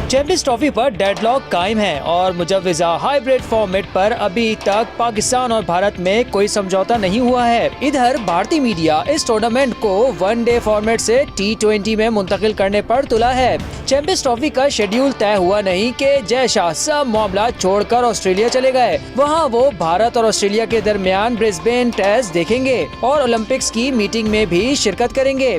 Champions trophy पर deadlock कायम है और मुजव्विजा हाइब्रिड फॉर्मेट पर अभी तक पाकिस्तान और भारत में कोई समझौता नहीं हुआ है। इधर भारतीय मीडिया इस टूर्नामेंट को वनडे फॉर्मेट से T20 में मुंतकिल करने पर तुला है। चैंपियंस ट्रॉफी का शेड्यूल तय हुआ नहीं कि जय शाह सब मामला छोड़कर ऑस्ट्रेलिया चले गए। वहाँ वो भारत और ऑस्ट्रेलिया के दरमियान ब्रिस्बेन टेस्ट देखेंगे और ओलंपिक्स की मीटिंग में भी शिरकत करेंगे।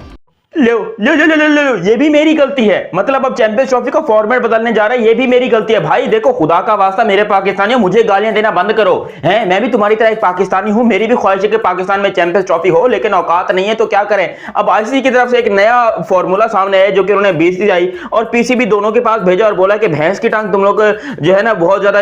लो लो लो लो लो लो ये भी मेरी गलती है। मतलब अब चैंपियंस ट्रॉफी का फॉर्मेट बदलने जा रहा है, ये भी मेरी गलती है। भाई देखो, खुदा का वास्ता मेरे पाकिस्तानियों, मुझे गालियां देना बंद करो। हैं, मैं भी तुम्हारी तरह एक पाकिस्तानी हूं, मेरी भी ख्वाहिश है कि पाकिस्तान में चैंपियंस ट्रॉफी हो, लेकिन औकात नहीं है तो क्या करें। अब आईसीसी की तरफ से एक नया फॉर्मूला सामने है जो कि उन्होंने BCCI और पीसीबी दोनों के पास भेजा और बोला कि भैंस की टांग तुम लोग जो है ना बहुत ज्यादा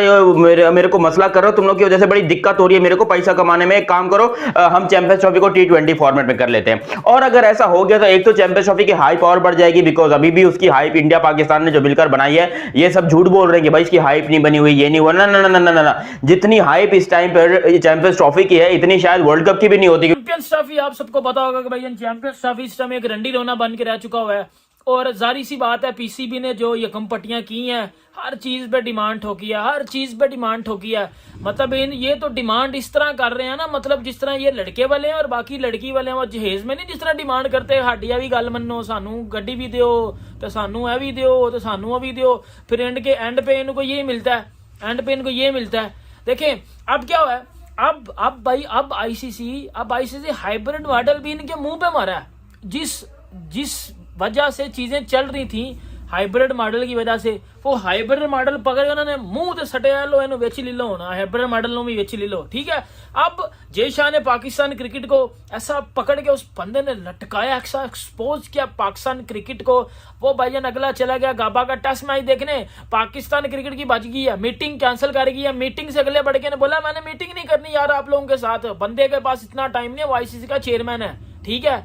मेरे को मसला कर रहे हो, तुम लोग की वजह से बड़ी दिक्कत हो रही है मेरे को पैसा कमाने में। एक काम करो, हम चैंपियंस ट्रॉफी को T20 फॉर्मेट में कर लेते हैं। और अगर ऐसा हो गया तो एक तो चैंपियंस ट्रॉफी की हाइप और बढ़ जाएगी, बिकॉज अभी भी उसकी हाइप इंडिया पाकिस्तान ने जो मिलकर बनाई है, ये सब झूठ बोल रहे हैं कि भाई इसकी हाइप नहीं बनी हुई, ये नहीं हुआ। ना ना ना ना ना ना, जितनी हाइप इस टाइम पर चैंपियंस ट्रॉफी की है, इतनी शायद वर्ल्ड कप की भी नहीं होती। चैंपियंस ट्रॉफी आप सबको पता होगा कि भाई चैंपियंस ट्रॉफी इस टाइम एक रंडी रोना बन के रह चुका हुआ है। और जारी सी बात है, पीसीबी ने जो ये कंपटियां की हैं, हर चीज पे डिमांड ठोकी है, हर चीज पे डिमांड ठोकी है। मतलब ये तो डिमांड इस तरह कर रहे हैं ना, मतलब जिस तरह ये लड़के वाले हैं और बाकी लड़की वाले हैं वो जहेज में नहीं जिस तरह डिमांड करते, हाडिया भी गल मनो, सानू गड्डी भी दियो तो सानू है भी दियो तो सानू वो भी दियो। फिर एंड पे इनको ये मिलता है, एंड पे इनको ये मिलता है। देखें अब क्या हुआ है, अब आईसीसी हाइब्रिड मॉडल भी इनके मुंह पे मारा है। जिस वजह से चीजें चल रही थी हाइब्रिड मॉडल की वजह से, वो हाइब्रिड मॉडल पकड़ उन्होंने मुंह ते सटिया लो, इन्हों वेच ले लो होना, हाइब्रिड मॉडल नो भी वेच ले लो। ठीक है, अब जय शाह ने पाकिस्तान क्रिकेट को ऐसा पकड़ के उस बंदे ने लटकाया, ऐसा एक्सपोज किया पाकिस्तान क्रिकेट को। वो भाईजान अगला चला गया गाबा का टेस्ट मैच देखने, पाकिस्तान क्रिकेट की बच गई है, मीटिंग कैंसिल कर गई है। मीटिंग से अगले बढ़ के ने बोला मैंने मीटिंग नहीं करनी यार आप लोगों के साथ, बंदे के पास इतना टाइम नहीं है, वो आईसीसी का चेयरमैन है। ठीक है,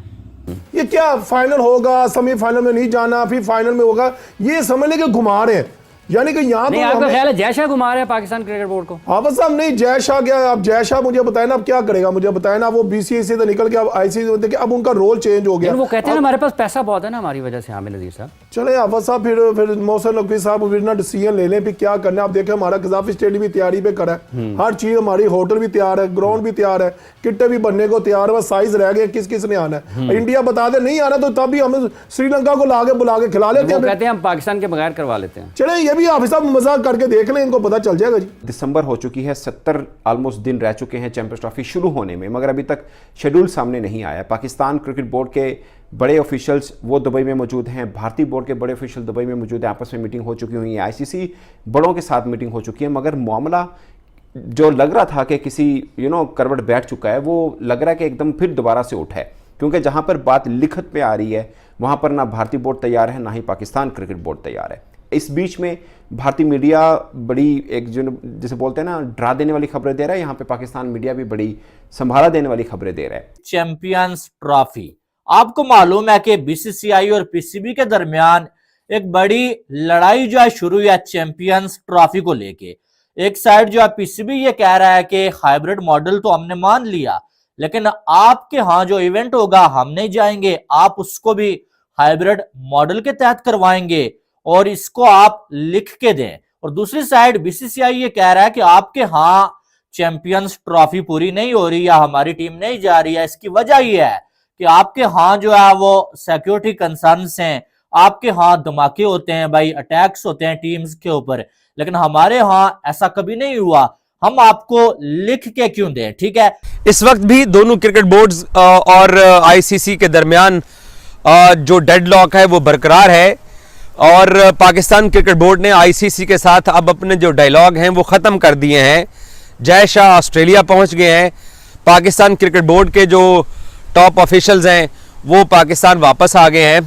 ये क्या फाइनल होगा, सेमीफाइनल में नहीं जाना, फिर फाइनल में होगा, ये समझ ले कि घुमा रहे हैं। यानी कि यहाँ नहीं, आपका ख्याल है जय शाह घुमा रहे हैं पाकिस्तान क्रिकेट बोर्ड को? बस साहब नहीं, जय शाह क्या, अब जय शाह मुझे बताए ना अब क्या करेगा, मुझे बताए ना। वो BCCI से तो निकल के अब ICC देखिए, अब उनका रोल चेंज हो गया। वो कहते हैं हमारे पास पैसा बहुत है ना, हमारी वजह से। हामिद नज़ीर साहब चले आफत साहब, फिर मोहसिन नकवी साहब फिर ना डिसीजन ले लें, फिर क्या करना है। आप देखें हमारा कजाफी स्टेडियम भी तैयारी पे करा है, हर चीज हमारी, होटल भी तैयार है, ग्राउंड भी तैयार है, किट्टे भी बनने को तैयार है, बस साइज रह गए किस किस ने आना है। इंडिया बता दे नहीं आना तो तब भी हम श्रीलंका को बुला के खिला लेते हैं, कहते हैं हम पाकिस्तान के बगैर करवा लेते हैं। चले ये भी हाफिज साहब मजाक करके देख लें, इनको पता चल जाएगा जी। दिसंबर हो चुकी है, 70 ऑलमोस्ट दिन रह चुके हैं चैंपियंस ट्रॉफी शुरू होने में, मगर अभी तक शेड्यूल सामने नहीं आया। पाकिस्तान क्रिकेट बोर्ड के बड़े ऑफिशियल्स वो दुबई में मौजूद हैं, भारतीय बोर्ड के बड़े ऑफिशियल दुबई में मौजूद हैं, आपस में मीटिंग हो चुकी हुई है, ICC बड़ों के साथ मीटिंग हो चुकी है। मगर मामला जो लग रहा था कि किसी करवट बैठ चुका है, वो लग रहा है कि एकदम फिर दोबारा से उठा है। क्योंकि जहाँ पर बात लिखत पे आ रही है वहाँ पर ना भारतीय बोर्ड तैयार है, ना ही पाकिस्तान क्रिकेट बोर्ड तैयार है। इस बीच में भारतीय मीडिया बड़ी एक जैसे बोलते हैं ना डरा देने वाली खबरें दे रहा है, यहाँ पे पाकिस्तान मीडिया भी बड़ी संभाला देने वाली खबरें दे रहा है। चैंपियंस ट्रॉफी, आपको मालूम है कि BCCI और PCB के दरमियान एक बड़ी लड़ाई जो है शुरू हुई है चैंपियंस ट्रॉफी को लेके। एक साइड जो है PCB ये कह रहा है कि हाइब्रिड मॉडल तो हमने मान लिया, लेकिन आपके यहाँ जो इवेंट होगा हम नहीं जाएंगे, आप उसको भी हाइब्रिड मॉडल के तहत करवाएंगे और इसको आप लिख के दें। और दूसरी साइड BCCI ये कह रहा है कि आपके यहाँ चैंपियंस ट्रॉफी पूरी नहीं हो रही या हमारी टीम नहीं जा रही है, इसकी वजह यह है कि आपके यहाँ जो है वो सिक्योरिटी कंसर्न्स हैं, आपके यहाँ धमाके होते हैं भाई, अटैक्स होते हैं टीम्स के ऊपर, लेकिन हमारे यहाँ ऐसा कभी नहीं हुआ, हम आपको लिख के क्यों दें। ठीक है, इस वक्त भी दोनों क्रिकेट बोर्ड्स और ICC के दरमियान जो डेडलॉक है वो बरकरार है और पाकिस्तान क्रिकेट बोर्ड ने ICC के साथ अब अपने जो डायलॉग हैं वो ख़त्म कर दिए हैं। जय शाह ऑस्ट्रेलिया पहुंच गए हैं, पाकिस्तान क्रिकेट बोर्ड के जो टॉप ऑफिशियल्स हैं वो पाकिस्तान वापस आ गए हैं।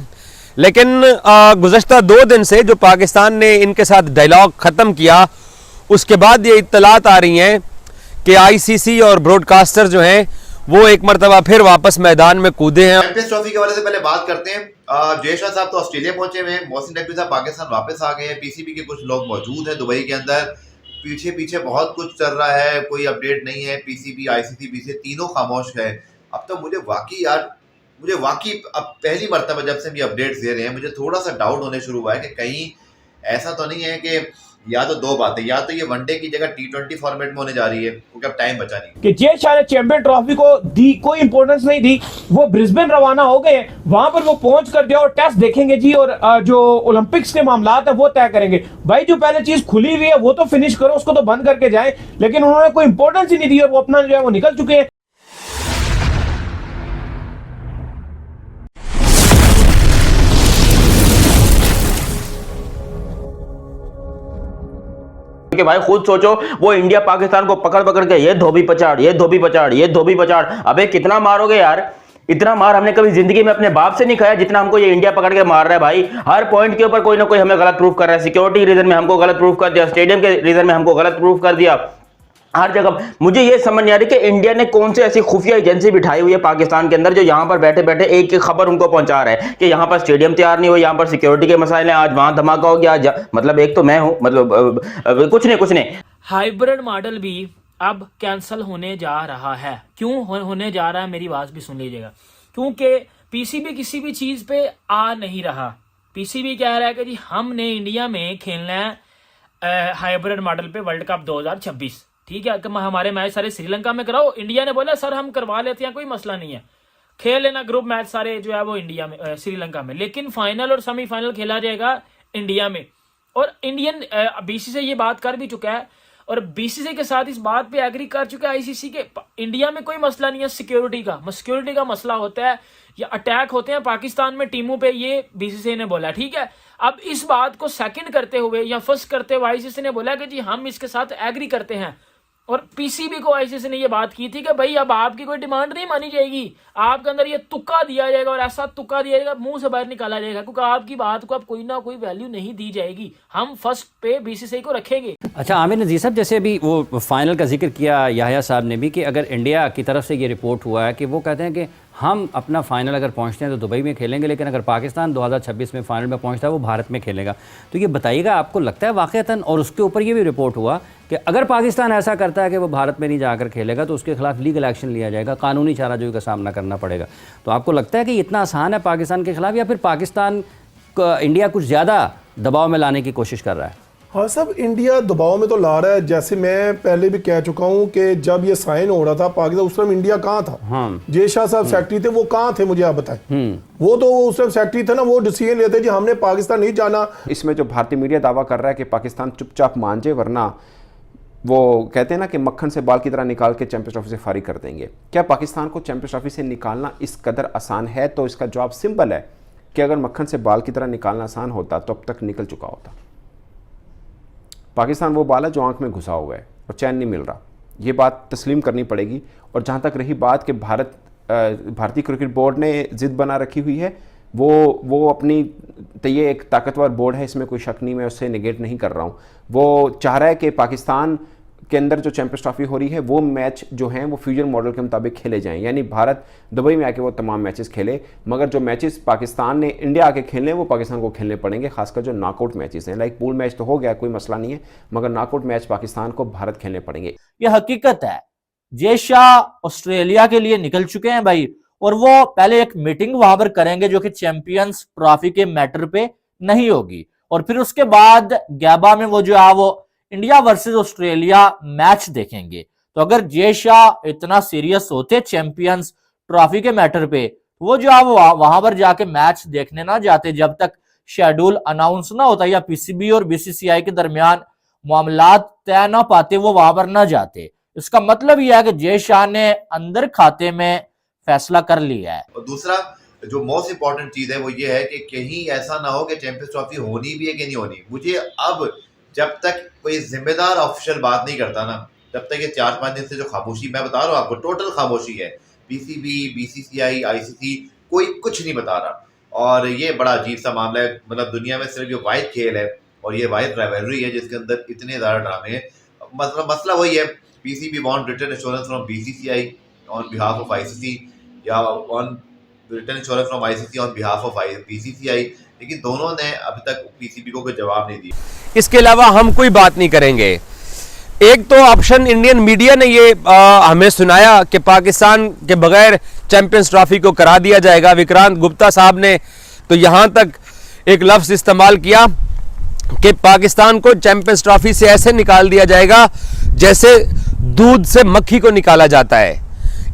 लेकिन गुज़श्ता 2 दिन से जो पाकिस्तान ने इनके साथ डायलॉग ख़त्म किया, उसके बाद ये इत्तलात आ रही हैं कि ICC और ब्रॉडकास्टर जो हैं वो एक मरतबा फिर वापस मैदान में कूदे हैं। चैंपियंस ट्रॉफी के हवाले से पहले बात करते हैं। जय शाह साहब तो ऑस्ट्रेलिया पहुंचे हुए हैं, मोहसिन नकवी साहब पाकिस्तान वापस आ गए हैं, PCB के कुछ लोग मौजूद हैं दुबई के अंदर। पीछे बहुत कुछ चल रहा है, कोई अपडेट नहीं है। PCB, ICC, BCCI तीनों खामोश है। अब तो मुझे वाकई अब पहली मरतबा जब से भी अपडेट्स दे रहे हैं, मुझे थोड़ा सा डाउट होने शुरू हुआ है कि कहीं ऐसा तो नहीं है कि या तो दो बातें, या तो ये वनडे की जगह T20 फॉर्मेट में होने जा रही है क्योंकि अब टाइम बचा नहीं। कि जय शाह ने चैंपियन ट्रॉफी को दी कोई इंपॉर्टेंस नहीं दी, वो ब्रिस्बेन रवाना हो गए, वहां पर वो पहुंच कर दिया और टेस्ट देखेंगे जी, और जो ओलंपिक्स के मामला है वो तय करेंगे। भाई जो पहले चीज खुली हुई है वो तो फिनिश करो, उसको तो बंद करके जाए, लेकिन उन्होंने कोई इंपॉर्टेंस ही नहीं दी और वो अपना जो है वो निकल चुके हैं। कि भाई खुद सोचो, वो इंडिया पाकिस्तान को पकड़ पकड़ के ये धोबी पचाड़, ये धोबी पचाड़, ये धोबी पचाड़, अबे कितना मारोगे यार? इतना मार हमने कभी जिंदगी में अपने बाप से नहीं खाया जितना हमको ये इंडिया पकड़ के मार रहा है भाई। हर पॉइंट के ऊपर कोई ना कोई हमें गलत प्रूफ कर रहा है। सिक्योरिटी रीजन में हमको गलत प्रूफ कर दिया, स्टेडियम के रीजन में हमको गलत प्रूफ कर दिया, हर जगह। मुझे ये समझ नहीं आ रही कि इंडिया ने कौन सी ऐसी खुफिया एजेंसी बिठाई हुई है पाकिस्तान के अंदर जो यहाँ पर बैठे बैठे एक एक खबर उनको पहुंचा रहा है कि यहाँ पर स्टेडियम तैयार नहीं हुआ, यहाँ पर सिक्योरिटी के मसाइल हैं, आज वहां धमाका हो गया। मतलब एक तो मैं हूँ, मतलब कुछ नहीं। हाइब्रिड मॉडल भी अब कैंसिल होने जा रहा है। क्यों होने जा रहा है, मेरी बात भी सुन लीजिएगा। क्योंकि पीसीबी किसी भी चीज पे आ नहीं रहा। पीसीबी कह रहा है कि जी हमने इंडिया में खेलना है हाइब्रिड मॉडल पे वर्ल्ड कप 2026, ठीक है, कि हमारे मैच सारे श्रीलंका में कराओ। इंडिया ने बोला सर हम करवा लेते हैं, कोई मसला नहीं है, खेल लेना ग्रुप मैच सारे जो है वो इंडिया में, श्रीलंका में, लेकिन फाइनल और सेमीफाइनल खेला जाएगा इंडिया में। और इंडियन बीसीसीआई से ये बात कर भी चुका है और बीसीसीआई के साथ इस बात पे एग्री कर चुका है आईसीसी के। इंडिया में कोई मसला नहीं है सिक्योरिटी का मसला होता है या अटैक होते हैं पाकिस्तान में टीमों पे, ये बीसीसीआई ने बोला, ठीक है। अब इस बात को सेकंड करते हुए या फर्स्ट करते हुए आईसीसी ने बोला कि जी हम इसके साथ एग्री करते हैं। और पीसीबी को आईसीसी ने ये बात की थी कि भाई अब आपकी कोई डिमांड नहीं मानी जाएगी, आपके अंदर ये तुक्का दिया जाएगा और ऐसा तुक्का दिया जाएगा मुंह से बाहर निकाला जाएगा, क्योंकि आपकी बात को अब कोई ना कोई वैल्यू नहीं दी जाएगी। हम फर्स्ट पे बीसीसीआई को रखेंगे। अच्छा आमिर नज़ीर साहब, जैसे अभी वो फाइनल का जिक्र किया याहिया साहब ने भी कि अगर इंडिया की तरफ से ये रिपोर्ट हुआ है कि वो कहते हैं कि हम अपना फाइनल अगर पहुंचते हैं तो दुबई में खेलेंगे, लेकिन अगर पाकिस्तान 2026 में फाइनल में पहुंचता है वो भारत में खेलेगा। तो ये बताइएगा आपको लगता है वाक़तन, और उसके ऊपर ये भी रिपोर्ट हुआ कि अगर पाकिस्तान ऐसा करता है कि वो भारत में नहीं जाकर खेलेगा तो उसके खिलाफ लीगल एक्शन लिया जाएगा, कानूनी चाराजोई का सामना करना पड़ेगा। तो आपको लगता है कि इतना आसान है पाकिस्तान के खिलाफ, या फिर पाकिस्तान को इंडिया कुछ ज़्यादा दबाव में लाने की कोशिश कर रहा है? हाँ सब इंडिया दबाव में तो ला रहा है। जैसे मैं पहले भी कह चुका हूँ कि जब ये साइन हो रहा था पाकिस्तान, उस टाइम इंडिया कहाँ था? जय शाह साहब सेक्रेटरी थे, वो कहाँ थे मुझे आप बताएं। वो तो उस टाइम सेक्रेटरी थे ना, वो डिसीजन लेते जी हमने पाकिस्तान नहीं जाना। इसमें जो भारतीय मीडिया दावा कर रहा है कि पाकिस्तान चुपचाप मान जाए, वरना वो कहते हैं ना कि मक्खन से बाल की तरह निकाल के चैंपियंस ट्रॉफी से फारिग कर देंगे। क्या पाकिस्तान को चैंपियंस ट्रॉफी से निकालना इस कदर आसान है? तो इसका जवाब सिंपल है कि अगर मक्खन से बाल की तरह निकालना आसान होता तो अब तक निकल चुका होता। पाकिस्तान वो बाल है जो आंख में घुसा हुआ है और चैन नहीं मिल रहा, ये बात तस्लीम करनी पड़ेगी। और जहाँ तक रही बात कि भारतीय क्रिकेट बोर्ड ने जिद बना रखी हुई है, वो अपनी, तो ये एक ताकतवर बोर्ड है, इसमें कोई शक नहीं, मैं उससे निगेट नहीं कर रहा हूँ। वो चाह रहा है कि पाकिस्तान के अंदर जो चैंपियंस ट्रॉफी हो रही है वो मैच जो हैं वो फ्यूजन मॉडल के मुताबिक खेले जाएं, यानी भारत दुबई में आके वो तमाम मैचेस खेले, मगर जो मैचेस पाकिस्तान ने इंडिया आके खेलने वो पाकिस्तान को खेलने पड़ेंगे, खासकर जो नॉकआउट मैचेस हैं। लाइक पूल मैच तो हो गया, कोई मसला नहीं है, मगर नॉकआउट मैच पाकिस्तान को भारत खेलने पड़ेंगे। ये हकीकत है। जय शाह ऑस्ट्रेलिया के लिए निकल चुके हैं भाई, और वो पहले एक मीटिंग वहां पर करेंगे जो कि चैंपियंस ट्रॉफी के मैटर पे नहीं होगी, और फिर उसके बाद गैबा में वो जो है वो इंडिया वर्सेस ऑस्ट्रेलिया मैच देखेंगे। तो अगर जय शाह इतना सीरियस होते चैंपियंस ट्रॉफी के मैटर पे, वो जो है वो वहां पर जाके मैच देखने ना जाते जब तक शेड्यूल अनाउंस ना होता या पीसीबी और बीसीसीआई के दरमियान मामलात तय ना पाते, वो वहां पर ना जाते। इसका मतलब यह है कि जय शाह ने अंदर खाते में फैसला कर लिया है। और दूसरा जो मोस्ट इंपॉर्टेंट चीज है वो ये है कि कहीं ऐसा ना हो कि चैंपियंस ट्रॉफी होनी भी है कि नहीं होनी। मुझे अब जब तक कोई जिम्मेदार ऑफिशियल बात नहीं करता ना, जब तक ये 4-5 दिन से जो खामोशी, मैं बता रहा हूँ आपको, टोटल खामोशी है, पीसीबी, बीसीसीआई, आईसीसी, कोई कुछ नहीं बता रहा। और ये बड़ा अजीब सा मामला है। मतलब दुनिया में सिर्फ ये वाहिद खेल है और ये वाहिद राइवलरी है जिसके अंदर इतने ज़्यादा ड्रामे हैं। मसला वही है, PCB want return assurance from BCCI on behalf of ICC, या on return assurance from ICC on behalf of BCCI, लेकिन दोनों ने अभी तक पीसीबी को कोई जवाब नहीं दिया। इसके अलावा हम कोई बात नहीं करेंगे। एक तो ऑप्शन इंडियन मीडिया ने ये हमें सुनाया कि पाकिस्तान के बगैर चैंपियंस ट्रॉफी को करा दिया जाएगा। विक्रांत गुप्ता साहब ने तो यहां तक एक लफ्ज इस्तेमाल किया कि पाकिस्तान को चैंपियंस ट्रॉफी से ऐसे निकाल दिया जाएगा जैसे दूध से मक्खी को निकाला जाता है।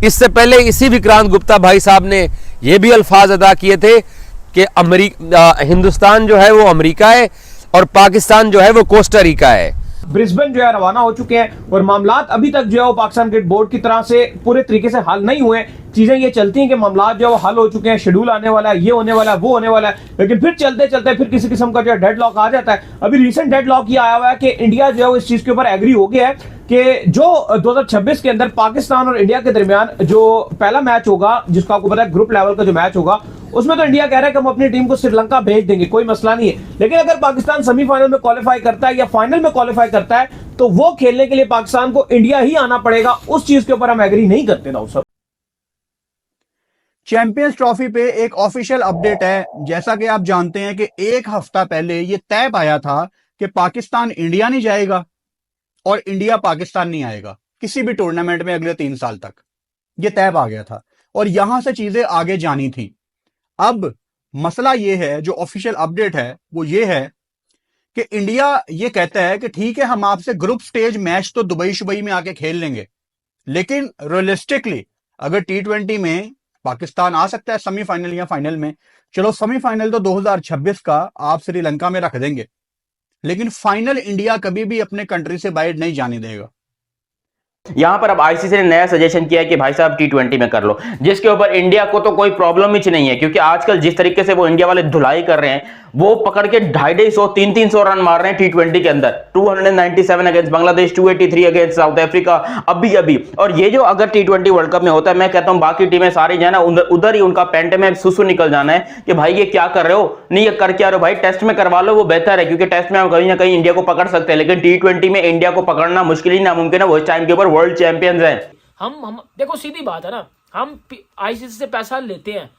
इससे पहले इसी विक्रांत गुप्ता भाई साहब ने यह भी अल्फाज अदा किए थे कि हिंदुस्तान जो है वो अमेरिका है और पाकिस्तान जो है वो कोस्टा रिका है। ब्रिस्बेन जो है रवाना हो चुके हैं और मामलात अभी तक जो है वो पाकिस्तान क्रिकेट बोर्ड की तरह से पूरे तरीके से हल नहीं हुए। चीजें ये चलती हैं कि मामलात जो है वो हल हो चुके हैं, शेड्यूल आने वाला है, ये होने वाला है, वो होने वाला है, लेकिन फिर चलते चलते फिर किसी किस्म का जो है डेडलॉक आ जाता है। अभी रिसेंट डेडलॉक ये आया हुआ है कि इंडिया जो है इस चीज के ऊपर एग्री हो गया है कि जो 2026 के अंदर पाकिस्तान और इंडिया के दरमियान जो पहला मैच होगा, जिसका आपको पता है ग्रुप लेवल का जो मैच होगा, उसमें तो इंडिया कह रहा है कि हम अपनी टीम को श्रीलंका भेज देंगे, कोई मसला नहीं है। लेकिन अगर पाकिस्तान सेमीफाइनल में क्वालिफाई करता है या फाइनल में क्वालिफाई करता है तो वो खेलने के लिए पाकिस्तान को इंडिया ही आना पड़ेगा। उस चीज के ऊपर हम एग्री नहीं करते ना सर। चैंपियंस ट्रॉफी पे एक ऑफिशियल अपडेट है। जैसा कि आप जानते हैं कि एक हफ्ता पहले ये तय पाया था कि पाकिस्तान इंडिया नहीं जाएगा और इंडिया पाकिस्तान नहीं आएगा किसी भी टूर्नामेंट में अगले 3 साल तक, ये तय पा गया था और यहां से चीजें आगे जानी थी। अब मसला ये है, जो ऑफिशियल अपडेट है वो ये है कि इंडिया ये कहता है कि ठीक है हम आपसे ग्रुप स्टेज मैच तो दुबई शुबई में आके खेल लेंगे, लेकिन रियलिस्टिकली अगर T20 में पाकिस्तान आ सकता है सेमीफाइनल या फाइनल में, चलो सेमीफाइनल तो 2026 का आप श्रीलंका में रख देंगे, लेकिन फाइनल इंडिया कभी भी अपने कंट्री से बाहर नहीं जाने देगा। यहां पर अब आईसीसी ने नया सजेशन किया है कि भाई साहब T20 में कर लो, जिसके ऊपर इंडिया को तो कोई प्रॉब्लम ही नहीं है, क्योंकि आजकल जिस तरीके से वो इंडिया वाले धुलाई कर रहे हैं, वो पकड़ के 250-300 रन मार रहे हैं T20 के अंदर। 297 against Bangladesh, 283 against south Africa अभी। और ये जो अगर T20 वर्ल्ड कप में होता है, मैं कहता हूं बाकी टीमें सारी जो है ना उधर ही उनका पेंट में सुसु निकल जाना है कि भाई ये क्या कर रहे हो, नहीं ये कर क्या रहे हो भाई, टेस्ट में करवा लो, वो बेहतर है, क्योंकि टेस्ट में हम कहीं ना कहीं इंडिया को पकड़ सकते हैं, लेकिन T20 में इंडिया को पकड़ना मुश्किल ही नामुमकिन है। वो इस टाइम के ऊपर वर्ल्ड चैंपियंस हैं। हम देखो सीधी बात है ना, हम आईसीसी से पैसा लेते हैं,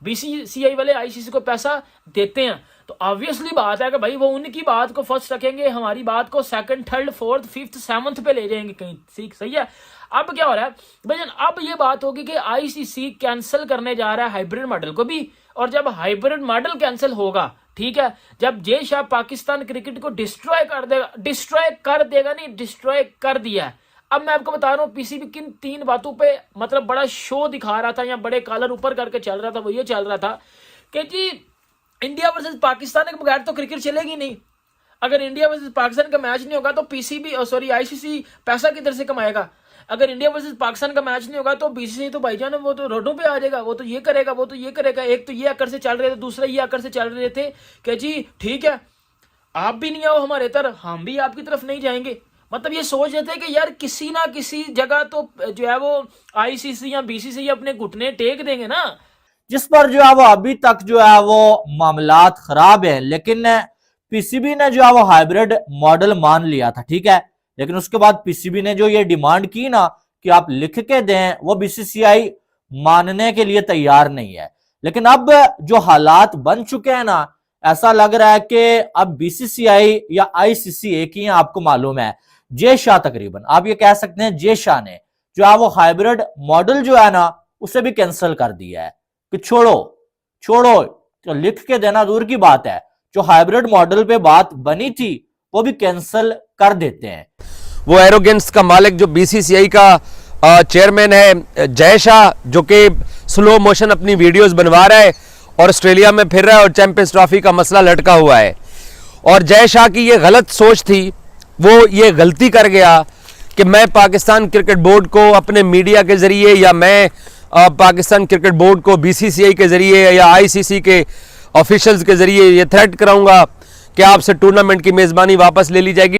बीसीसीआई वाले आईसीसी को पैसा देते हैं, तो ऑब्वियसली बात है कि भाई वो उनकी बात को फर्स्ट रखेंगे, हमारी बात को second, third, fourth, fifth, seventh पे ले जाएंगे कहीं। ठीक सही है। अब क्या हो रहा है भाई, अब ये बात होगी कि आईसीसी कैंसिल करने जा रहा है हाइब्रिड मॉडल को भी, और जब हाइब्रिड मॉडल कैंसिल होगा, ठीक है, जब जय शाह पाकिस्तान क्रिकेट को डिस्ट्रॉय कर दिया है। अब मैं आपको बता रहा हूँ पीसीबी किन 3 बातों पे मतलब बड़ा शो दिखा रहा था या बड़े कॉलर ऊपर करके चल रहा था। वो ये चल रहा था कि जी इंडिया वर्सेस पाकिस्तान के बगैर तो क्रिकेट चलेगी नहीं। अगर इंडिया वर्सेस पाकिस्तान का मैच नहीं होगा तो आईसीसी पैसा किधर से कमाएगा। अगर इंडिया वर्सेस पाकिस्तान का मैच नहीं होगा तो बीसीसीआई तो भाईजान वो तो रोडों पे आ जाएगा, वो तो ये करेगा, वो तो ये करेगा। एक तो ये आकर से चल रहे थे, दूसरा ये आकर से चल रहे थे कि जी ठीक है आप भी नहीं आओ हमारे तरफ, हम भी आपकी तरफ नहीं जाएंगे। मतलब ये सोच रहे थे कि यार किसी ना किसी जगह तो जो है वो आईसीसी या बीसीसीआई अपने घुटने टेक देंगे ना, जिस पर जो है वो अभी तक जो है वो मामलात खराब है। लेकिन पीसीबी ने जो है वो हाइब्रिड मॉडल मान लिया था, ठीक है, लेकिन उसके बाद पीसीबी ने जो ये डिमांड की ना कि आप लिख के दें, वो बीसीसीआई मानने के लिए तैयार नहीं है। लेकिन अब जो हालात बन चुके हैं ना, ऐसा लग रहा है कि अब बीसीसीआई या आईसीसी एक ही है। आपको मालूम है जय शाह, तकरीबन आप ये कह सकते हैं जय शाह ने जो है वो हाइब्रिड मॉडल जो है ना उसे भी कैंसिल कर दिया है कि छोड़ो तो लिख के देना दूर की बात है, जो हाइब्रिड मॉडल पे बात बनी थी वो भी कैंसिल कर देते हैं। वो एरोगेंस का मालिक जो बीसीसीआई का चेयरमैन है जय शाह, जो कि स्लो मोशन अपनी वीडियोस बनवा रहा है और ऑस्ट्रेलिया में फिर रहा है और चैंपियंस ट्रॉफी का मसला लटका हुआ है। और जय शाह की ये गलत सोच थी, वो ये गलती कर गया कि मैं पाकिस्तान क्रिकेट बोर्ड को अपने मीडिया के जरिए या मैं पाकिस्तान क्रिकेट बोर्ड को बीसीसीआई के जरिए या आईसीसी के ऑफिशियल्स के जरिए ये थ्रेट कराऊंगा कि आपसे टूर्नामेंट की मेजबानी वापस ले ली जाएगी।